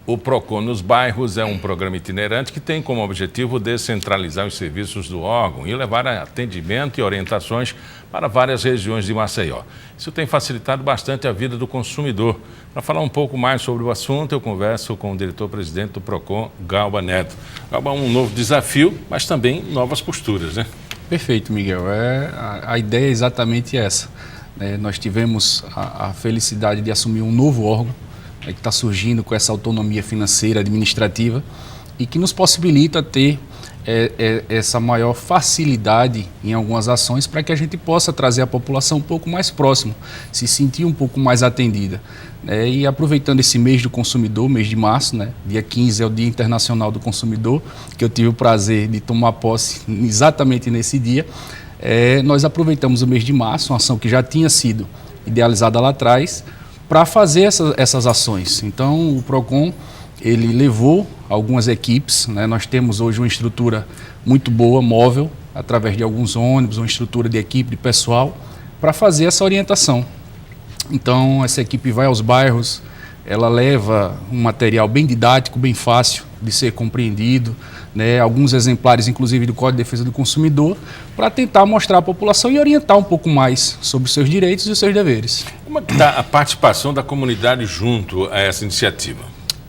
O PROCON nos bairros é um programa itinerante que tem como objetivo descentralizar os serviços do órgão e levar atendimento e orientações para várias regiões de Maceió. Isso tem facilitado bastante a vida do consumidor. Para falar um pouco mais sobre o assunto, eu converso com o diretor-presidente do PROCON, Galba Neto. Galba, um novo desafio, mas também novas posturas, né? Perfeito, Miguel. A ideia é exatamente essa. Nós tivemos a felicidade de assumir um novo órgão, que está surgindo com essa autonomia financeira, administrativa, e que nos possibilita ter essa maior facilidade em algumas ações para que a gente possa trazer a população um pouco mais próximo, se sentir um pouco mais atendida. E aproveitando esse mês do consumidor, mês de março, dia 15 é o Dia Internacional do Consumidor, que eu tive o prazer de tomar posse exatamente nesse dia, nós aproveitamos o mês de março, uma ação que já tinha sido idealizada lá atrás, para fazer essas ações. Então, o PROCON, ele levou algumas equipes, nós temos hoje uma estrutura muito boa, móvel, através de alguns ônibus, uma estrutura de equipe, de pessoal, para fazer essa orientação. Então, essa equipe vai aos bairros, ela leva um material bem didático, bem fácil de ser compreendido, alguns exemplares, inclusive, do Código de Defesa do Consumidor, para tentar mostrar à população e orientar um pouco mais sobre os seus direitos e os seus deveres. Como é que está a participação da comunidade junto a essa iniciativa?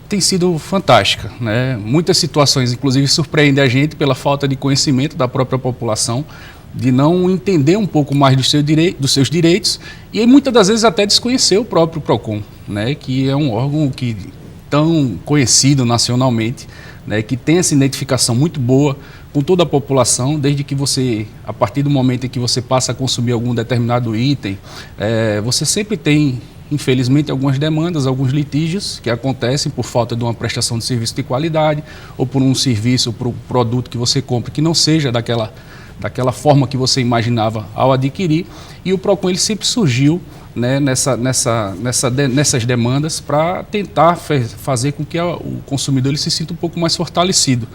Tem sido fantástica, Muitas situações, inclusive, surpreendem a gente pela falta de conhecimento da própria população, de não entender um pouco mais dos seus direitos e muitas das vezes até desconhecer o próprio PROCON, que é um órgão tão conhecido nacionalmente, que tem essa identificação muito boa com toda a população, desde que você, a partir do momento em que você passa a consumir algum determinado item, você sempre tem, infelizmente, algumas demandas, alguns litígios que acontecem por falta de uma prestação de serviço de qualidade ou por um serviço, por um produto que você compra que não seja daquela forma que você imaginava ao adquirir, e o PROCON ele sempre surgiu nessas demandas para tentar fazer com que o consumidor ele se sinta um pouco mais fortalecido,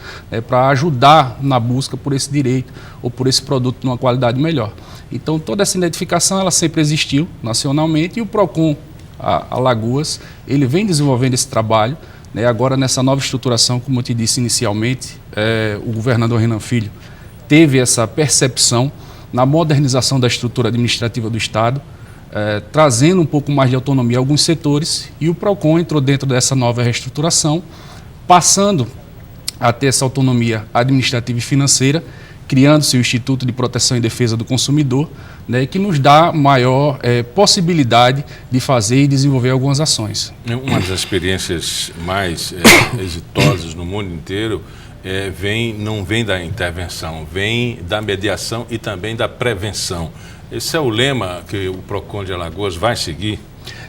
para ajudar na busca por esse direito ou por esse produto numa qualidade melhor. Então, toda essa identificação ela sempre existiu nacionalmente e o PROCON Alagoas ele vem desenvolvendo esse trabalho. Agora, nessa nova estruturação, como eu te disse inicialmente, o governador Renan Filho teve essa percepção na modernização da estrutura administrativa do Estado, trazendo um pouco mais de autonomia a alguns setores, e o PROCON entrou dentro dessa nova reestruturação, passando a ter essa autonomia administrativa e financeira, criando-se o Instituto de Proteção e Defesa do Consumidor, que nos dá maior possibilidade de fazer e desenvolver algumas ações. Uma das experiências mais exitosas no mundo inteiro não vem da intervenção, vem da mediação e também da prevenção. Esse é o lema que o PROCON de Alagoas vai seguir?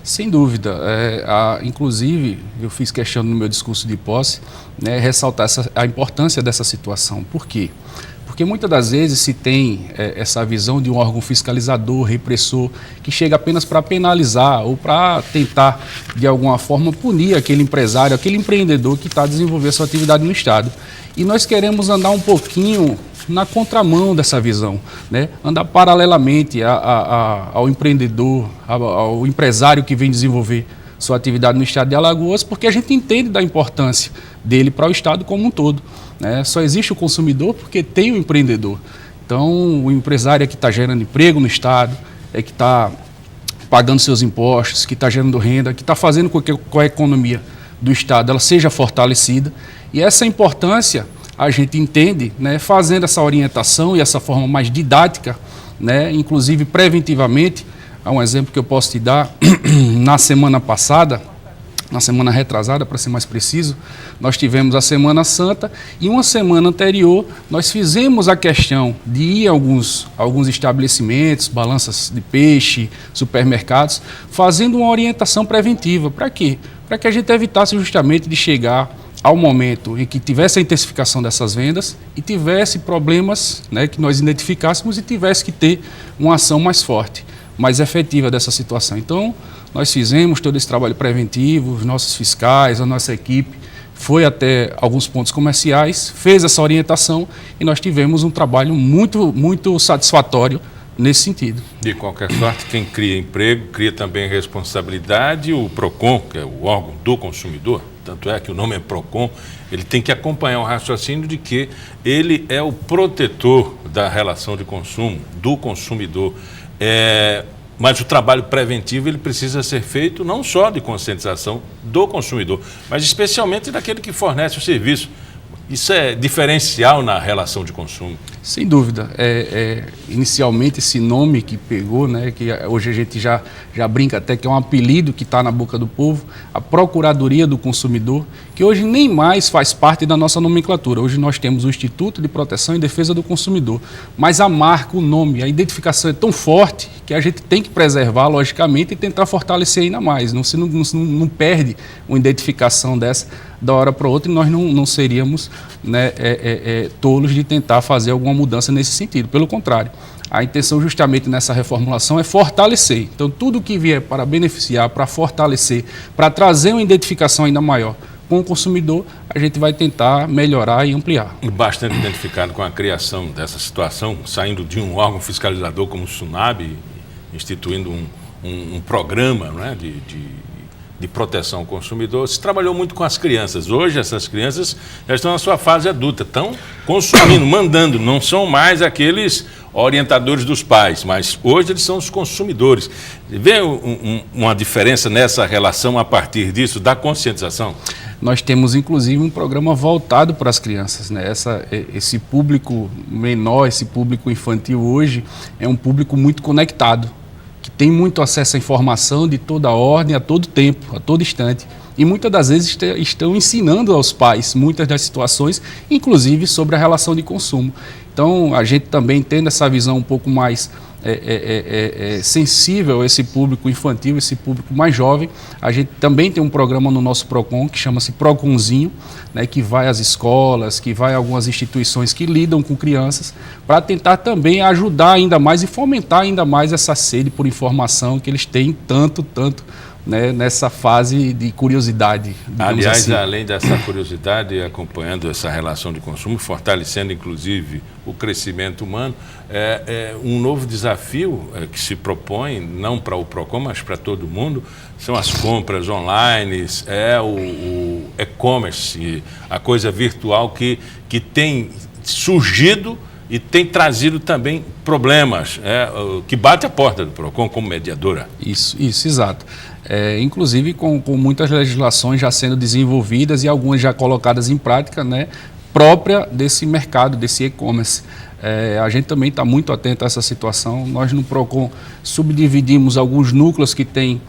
Sem dúvida. Inclusive, eu fiz questão no meu discurso de posse, ressaltar a importância dessa situação. Por quê? Porque muitas das vezes se tem essa visão de um órgão fiscalizador, repressor, que chega apenas para penalizar ou para tentar, de alguma forma, punir aquele empresário, aquele empreendedor que está desenvolvendo sua atividade no Estado. E nós queremos andar um pouquinho na contramão dessa visão, andar paralelamente ao empreendedor, ao empresário que vem desenvolver sua atividade no Estado de Alagoas, porque a gente entende da importância dele para o Estado como um todo. Só existe o consumidor porque tem o empreendedor. Então, o empresário é que está gerando emprego no Estado, é que está pagando seus impostos, que está gerando renda, que está fazendo com que a economia do Estado ela seja fortalecida. E essa importância a gente entende, fazendo essa orientação e essa forma mais didática, inclusive preventivamente. Há um exemplo que eu posso te dar. Na semana passada, na semana retrasada, para ser mais preciso, nós tivemos a Semana Santa e uma semana anterior nós fizemos a questão de ir a alguns estabelecimentos, balanças de peixe, supermercados, fazendo uma orientação preventiva. Para quê? Para que a gente evitasse justamente de chegar ao momento em que tivesse a intensificação dessas vendas e tivesse problemas, que nós identificássemos e tivesse que ter uma ação mais forte, mais efetiva dessa situação. Então, nós fizemos todo esse trabalho preventivo, os nossos fiscais, a nossa equipe foi até alguns pontos comerciais, fez essa orientação e nós tivemos um trabalho muito, muito satisfatório nesse sentido. De qualquer sorte, quem cria emprego, cria também responsabilidade. O PROCON, que é o órgão do consumidor, tanto é que o nome é PROCON, ele tem que acompanhar o raciocínio de que ele é o protetor da relação de consumo, do consumidor. Mas o trabalho preventivo ele precisa ser feito não só de conscientização do consumidor, mas especialmente daquele que fornece o serviço. Isso é diferencial na relação de consumo. Sem dúvida. Inicialmente esse nome que pegou, né, que hoje a gente já brinca até que é um apelido que está na boca do povo, a Procuradoria do Consumidor, que hoje nem mais faz parte da nossa nomenclatura. Hoje nós temos o Instituto de Proteção e Defesa do Consumidor. Mas a marca, o nome, a identificação é tão forte que a gente tem que preservar, logicamente, e tentar fortalecer ainda mais. Não perde uma identificação dessa da hora para outra e nós não seríamos, né, tolos de tentar fazer alguma mudança nesse sentido. Pelo contrário, a intenção justamente nessa reformulação é fortalecer. Então, tudo que vier para beneficiar, para fortalecer, para trazer uma identificação ainda maior com o consumidor, a gente vai tentar melhorar e ampliar. Bastante identificado com a criação dessa situação, saindo de um órgão fiscalizador como o SUNAB, instituindo um programa, né, de proteção ao consumidor, se trabalhou muito com as crianças. Hoje, essas crianças já estão na sua fase adulta, estão consumindo, mandando, não são mais aqueles orientadores dos pais, mas hoje eles são os consumidores. Vê uma diferença nessa relação a partir disso, da conscientização? Nós temos, inclusive, um programa voltado para as crianças, né? Esse público menor, esse público infantil hoje, é um público muito conectado, que tem muito acesso à informação de toda ordem, a todo tempo, a todo instante. E muitas das vezes estão ensinando aos pais muitas das situações, inclusive sobre a relação de consumo. Então, a gente também tendo essa visão um pouco mais sensível a esse público infantil, esse público mais jovem, a gente também tem um programa no nosso PROCON que chama-se PROCONzinho, né, que vai às escolas, que vai a algumas instituições que lidam com crianças, para tentar também ajudar ainda mais e fomentar ainda mais essa sede por informação que eles têm tanto, né, nessa fase de curiosidade. Aliás, assim. Além dessa curiosidade, acompanhando essa relação de consumo, fortalecendo inclusive o crescimento humano, um novo desafio que se propõe, não para o PROCON, mas para todo mundo, são as compras online, o e-commerce, a coisa virtual que tem surgido e tem trazido também problemas, que bate a porta do PROCON como mediadora. Isso, exato. Inclusive com muitas legislações já sendo desenvolvidas e algumas já colocadas em prática, né, própria desse mercado, desse e-commerce. A gente também está muito atento a essa situação. Nós no PROCON subdividimos alguns núcleos que têm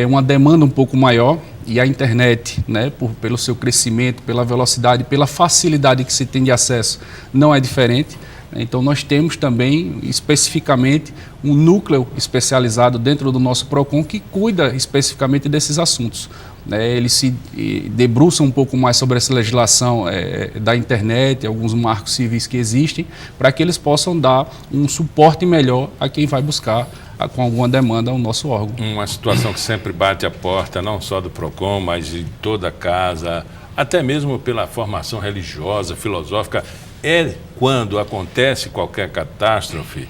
uma demanda um pouco maior e a internet, né, pelo seu crescimento, pela velocidade, pela facilidade que se tem de acesso, não é diferente. Então, nós temos também, especificamente, um núcleo especializado dentro do nosso PROCON que cuida especificamente desses assuntos. Ele se debruça um pouco mais sobre essa legislação da internet, alguns marcos civis que existem, para que eles possam dar um suporte melhor a quem vai buscar com alguma demanda ao nosso órgão. Uma situação que sempre bate a porta, não só do PROCON, mas de toda a casa, até mesmo pela formação religiosa, filosófica, quando acontece qualquer catástrofe,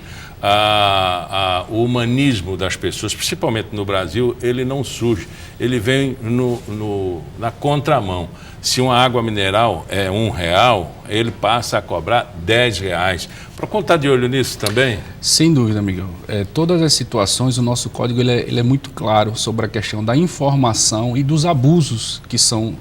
o humanismo das pessoas, principalmente no Brasil, ele não surge, ele vem na contramão. Se uma água mineral é R$1, ele passa a cobrar R$10. Para contar de olho nisso também? Sem dúvida, Miguel. Todas as situações, o nosso código ele é muito claro sobre a questão da informação e dos abusos que são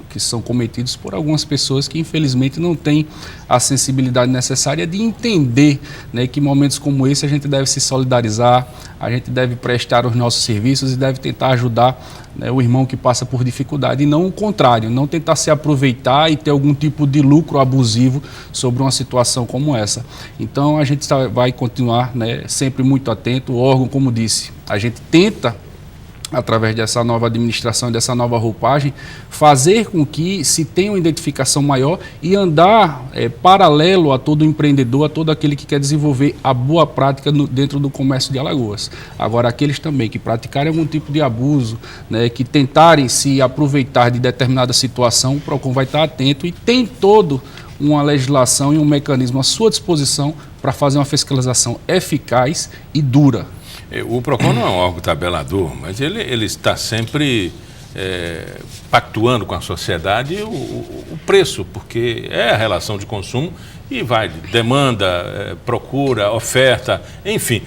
cometidos por algumas pessoas que, infelizmente, não têm a sensibilidade necessária de entender, né, que em momentos como esse a gente deve se solidarizar, a gente deve prestar os nossos serviços e deve tentar ajudar, né, o irmão que passa por dificuldade, e não o contrário, não tentar se aproveitar e ter algum tipo de lucro abusivo sobre uma situação como essa. Então, a gente vai continuar, né, sempre muito atento. O órgão, como disse, a gente tenta, através dessa nova administração, dessa nova roupagem, fazer com que se tenha uma identificação maior e andar paralelo a todo empreendedor, a todo aquele que quer desenvolver a boa prática dentro do comércio de Alagoas. Agora, aqueles também que praticarem algum tipo de abuso, né, que tentarem se aproveitar de determinada situação, o PROCON vai estar atento e tem todo uma legislação e um mecanismo à sua disposição para fazer uma fiscalização eficaz e dura. O PROCON não é um órgão tabelador, mas ele está sempre pactuando com a sociedade o preço, porque é a relação de consumo e vai demanda, procura, oferta, enfim.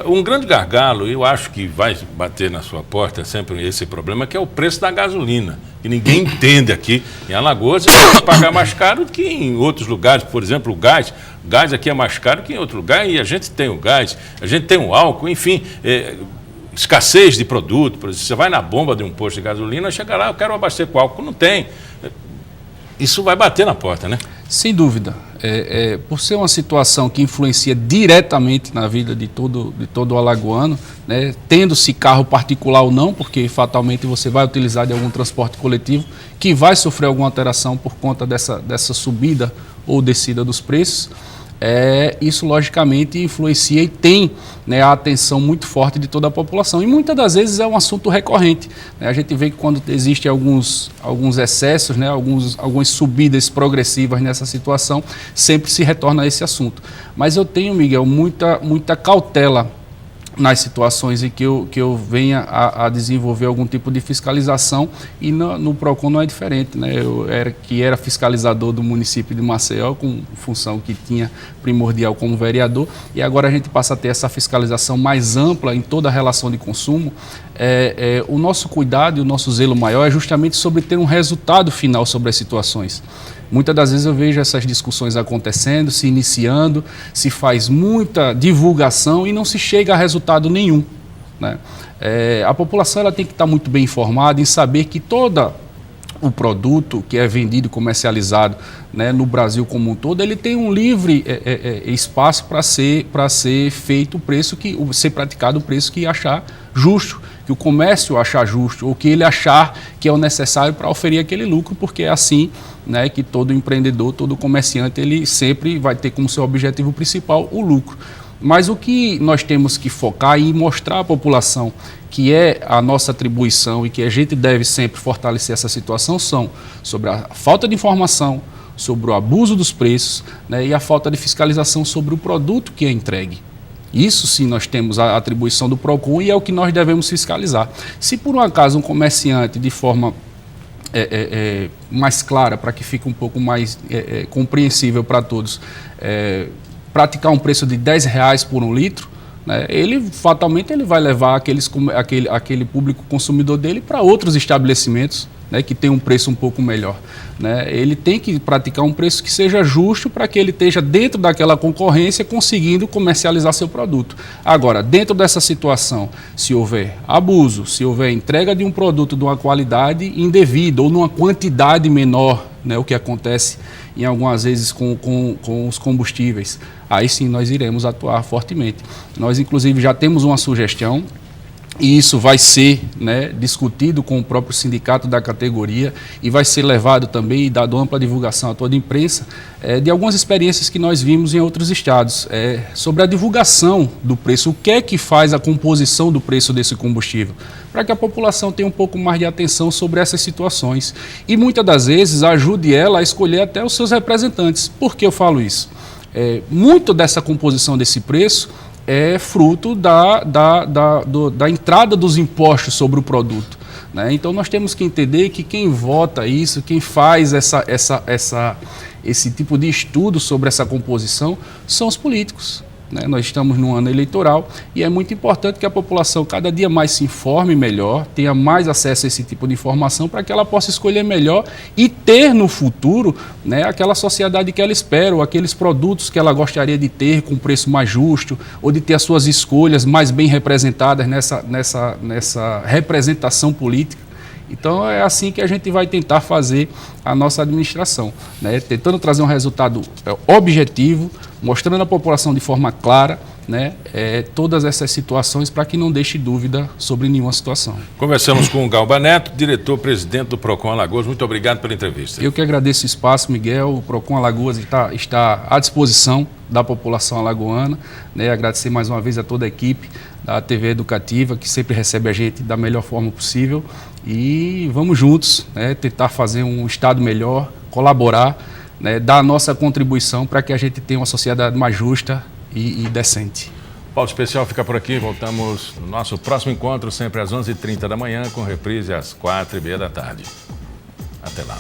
Um grande gargalo, eu acho que vai bater na sua porta sempre esse problema, que é o preço da gasolina, que ninguém entende aqui. Em Alagoas, você tem que pagar mais caro do que em outros lugares, por exemplo, o gás. O gás aqui é mais caro que em outro lugar e a gente tem o gás, a gente tem o álcool, enfim... escassez de produto, por exemplo, você vai na bomba de um posto de gasolina, chega lá, eu quero abastecer com álcool, não tem. Isso vai bater na porta, né? Sem dúvida. Por ser uma situação que influencia diretamente na vida de todo o alagoano, né, tendo-se carro particular ou não, porque fatalmente você vai utilizar de algum transporte coletivo, que vai sofrer alguma alteração por conta dessa subida ou descida dos preços. Isso logicamente influencia e tem, né, a atenção muito forte de toda a população. E muitas das vezes é um assunto recorrente, né? A gente vê que quando existem alguns excessos, né, algumas subidas progressivas nessa situação, sempre se retorna a esse assunto. Mas eu tenho, Miguel, muita cautela nas situações em que eu venha a desenvolver algum tipo de fiscalização, e no PROCON não é diferente, né? Eu era fiscalizador do município de Maceió, com função que tinha primordial como vereador, e agora a gente passa a ter essa fiscalização mais ampla em toda a relação de consumo. O nosso cuidado e o nosso zelo maior é justamente sobre ter um resultado final sobre as situações. Muitas das vezes eu vejo essas discussões acontecendo, se iniciando, se faz muita divulgação e não se chega a resultado nenhum, né? A população ela tem que estar muito bem informada em saber que todo o produto que é vendido e comercializado, né, no Brasil como um todo, ele tem um livre espaço para ser feito o preço ser praticado o preço que achar justo, que o comércio achar justo, ou que ele achar que é o necessário para oferir aquele lucro, porque é assim, né, que todo empreendedor, todo comerciante, ele sempre vai ter como seu objetivo principal o lucro. Mas o que nós temos que focar e mostrar à população que é a nossa atribuição e que a gente deve sempre fortalecer essa situação são sobre a falta de informação, sobre o abuso dos preços, né, e a falta de fiscalização sobre o produto que é entregue. Isso sim nós temos a atribuição do PROCON e é o que nós devemos fiscalizar. Se por um acaso um comerciante, de forma mais clara, para que fique um pouco mais compreensível para todos, praticar um preço de R$10 por 1 litro, né, fatalmente ele vai levar aquele público consumidor dele para outros estabelecimentos, né, que tem um preço um pouco melhor, né? Ele tem que praticar um preço que seja justo para que ele esteja dentro daquela concorrência, conseguindo comercializar seu produto. Agora, dentro dessa situação, se houver abuso, se houver entrega de um produto de uma qualidade indevida ou numa quantidade menor, né, o que acontece em algumas vezes com os combustíveis, aí sim nós iremos atuar fortemente. Nós, inclusive, já temos uma sugestão, e isso vai ser, né, discutido com o próprio sindicato da categoria e vai ser levado também e dado ampla divulgação a toda a imprensa, de algumas experiências que nós vimos em outros estados, sobre a divulgação do preço, o que é que faz a composição do preço desse combustível, para que a população tenha um pouco mais de atenção sobre essas situações e muitas das vezes ajude ela a escolher até os seus representantes. Por que eu falo isso? Muito dessa composição desse preço é fruto da entrada dos impostos sobre o produto, né? Então nós temos que entender que quem vota isso, quem faz esse tipo de estudo sobre essa composição são os políticos, né? Nós estamos num ano eleitoral e é muito importante que a população cada dia mais se informe melhor, tenha mais acesso a esse tipo de informação para que ela possa escolher melhor e ter no futuro, né, aquela sociedade que ela espera, ou aqueles produtos que ela gostaria de ter com preço mais justo, ou de ter as suas escolhas mais bem representadas nessa representação política. Então é assim que a gente vai tentar fazer a nossa administração, né? Tentando trazer um resultado objetivo, mostrando à população de forma clara, né, todas essas situações para que não deixe dúvida sobre nenhuma situação. Conversamos com o Galba Neto, diretor-presidente do PROCON Alagoas. Muito obrigado pela entrevista. Eu que agradeço o espaço, Miguel. O PROCON Alagoas está à disposição da população alagoana, né? Agradecer mais uma vez a toda a equipe da TV Educativa, que sempre recebe a gente da melhor forma possível. E vamos juntos, né, tentar fazer um estado melhor, colaborar, né, dar a nossa contribuição para que a gente tenha uma sociedade mais justa e decente. Pauta Especial fica por aqui. Voltamos no nosso próximo encontro, sempre às 11h30 da manhã, com reprise às 4h30 da tarde. Até lá.